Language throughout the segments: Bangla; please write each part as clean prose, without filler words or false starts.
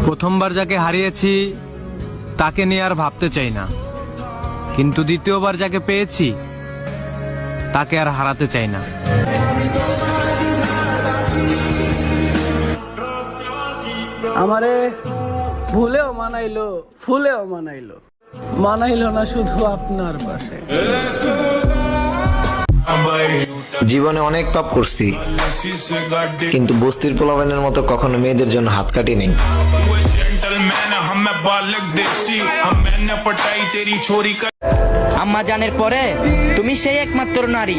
প্রথমবার যাকে হারিয়েছি তাকে নিয়ে আর ভাবতে চাই না, কিন্তু দ্বিতীয়বার যাকে পেয়েছি তাকে আর হারাতে চাই না। আমারে ভুলেও মানাইলো, ফুলেও মানাইলো, মানাইলো না শুধু আপনার পাশে। জীবনে অনেক পাপ করছি, কিন্তু বস্তির পোলাপানের মতো কখনো মেয়েদের জন্য হাত কাটি নেই। আম্মা জানের পরে তুমি সেই একমাত্র নারী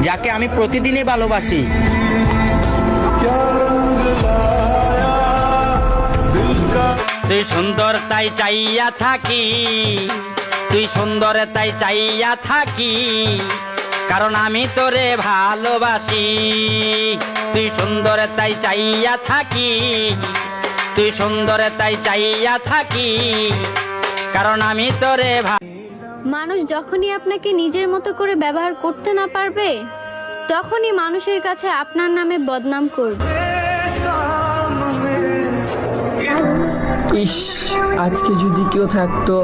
যাকে আমি প্রতিদিনই ভালোবাসি। তুই সুন্দর তাই চাইয়া থাকি, তুই সুন্দর তাই চাইয়া থাকি, কারণ আমি তোরে ভালোবাসি। তুই সুন্দর তাই চাইয়া থাকি, তুই সুন্দর তাই চাইয়া থাকি, কারণ আমি তোরে মানুষ যখনই আপনাকে নিজের মতো করে ব্যবহার করতে না পারবে, তখনই মানুষের কাছে আপনার নামে বদনাম করবে। ইস, আজকে যদি কেউ থাকতো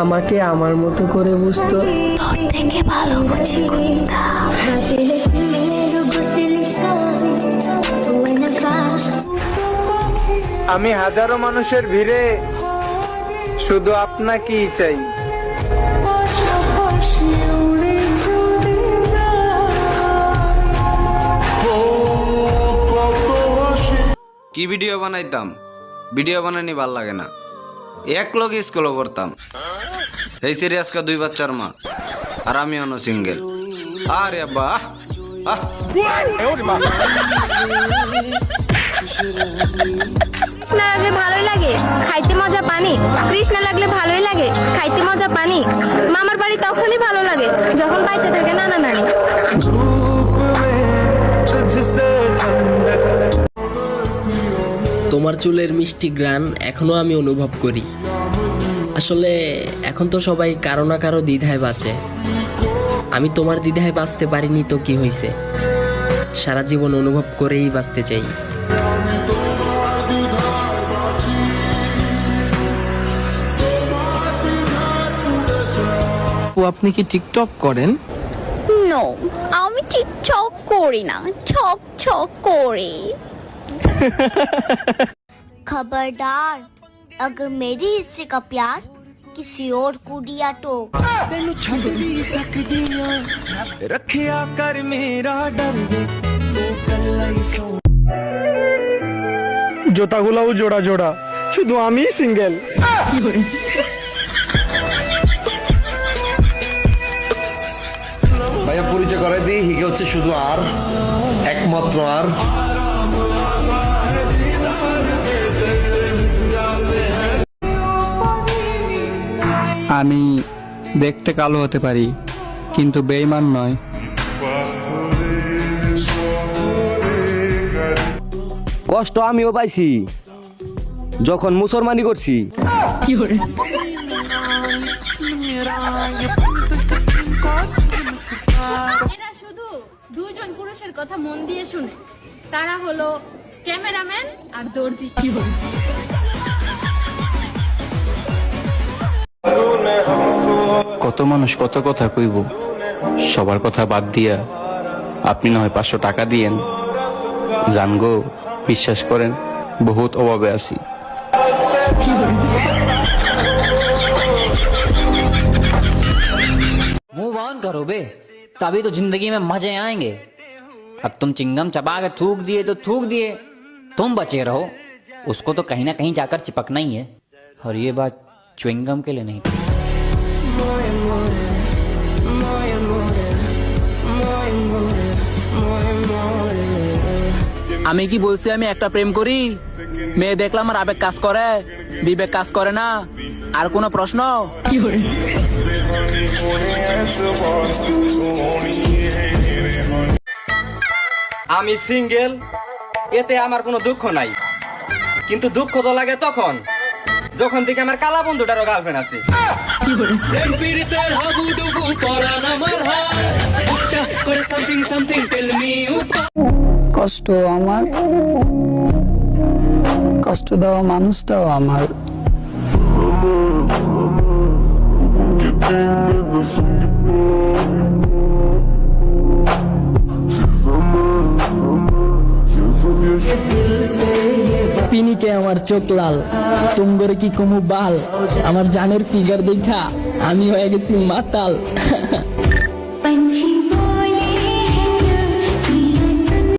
আমাকে আমার মতো করে বুঝতো, তোর থেকে ভালো বুঝি আমি হাজারো মানুষের ভিড়ে শুধু আপনাকেই চাই। কি ভিডিও বানাইতাম, ভিডিও বানানি ভাল লাগে না। এক লোক স্কুলে পড়তাম, এই সিরিয়াসকা 2 বাচ্চার মা, আর আমি অন্য সিঙ্গেল। আরে আব্বা কৃষ্ণা লাগলে ভালোই লাগে, খাইতে মজা পানি। কৃষ্ণা লাগলে ভালোই লাগে, খাইতে মজা পানি। মামার বাড়ি তখনই ভালো লাগে যখন বাইচে থাকে নানা নানি। তোমার চুলের মিষ্টি ঘ্রাণ এখনো আমি অনুভব করি। আসলে এখন তো সবাই কারো না কারো দ্বিধায় বাঁচে, আমি তোমার দ্বিধায় বাঁচতে পারিনি তো কি হয়েছে, সারা জীবন অনুভব করেই বাঁচতে চাই। আপনি কি টিকটক করেন? নো, আমি টিকটক করি না, ছক ছক করি। खबरदार, अगर मेरी हिस्से का प्यार किसी और को दिया तो तेनू छड़ भी सकदियां, रखिया कर मेरा डर वे तो कल्ला ही सो। জোতাগুলাও জোড়া জোড়া, শুধু আমি সিঙ্গেল। ভাইয়া পরিচয় করে দিই, হিগে হচ্ছে শুধু আর একমাত্র আর। আমি দেখতে কালো হতে পারি, কিন্তু বেঈমান নয়। কষ্ট আমিও পাইছি যখন মুসলমানি করছি। এরা শুধু দুইজন পুরুষের কথা মন দিয়ে শুনে, তারা হলো ক্যামেরাম্যান আর দর্জি। কত মানুষ কত কথা কইব, সবার কথা বাদ দিয়া আপনি না হয় 500 টাকা দিয়েন। জানগো, বিশ্বাস করেন বহুত অভাবে আছি। मूव ऑन करो बे, तभी तो जिंदगी में मजे आएंगे। अब तुम चिंगम चबा के थूक दिए तो थूक दिए, तुम बचे रहो, उसको तो कहीं ना कहीं जाकर चिपकना ही है। और ये बात च्युइंगम के लिए नहीं थी। আমি কি বলছি আমি একটা প্রেম করি? মেয়ে দেখলাম আর আবেগ কাজ করে, বিবেক কাজ করে না। আর কোনো প্রশ্ন? আমি সিঙ্গেল, এতে আমার কোনো দুঃখ নাই, কিন্তু দুঃখ তো লাগে তখন যখন থেকে আমার কালা বন্ধুটারও গার্লফ্রেন্ড আছে। কষ্ট আমার কষ্ট দেওয়া মানুষটাও আমার। পিনিকে আমার চোখ লাল, তুমগরে কি কমু বাল, আমার জানের ফিগার দেখা আমি হয়ে গেছি মাতাল। पंछी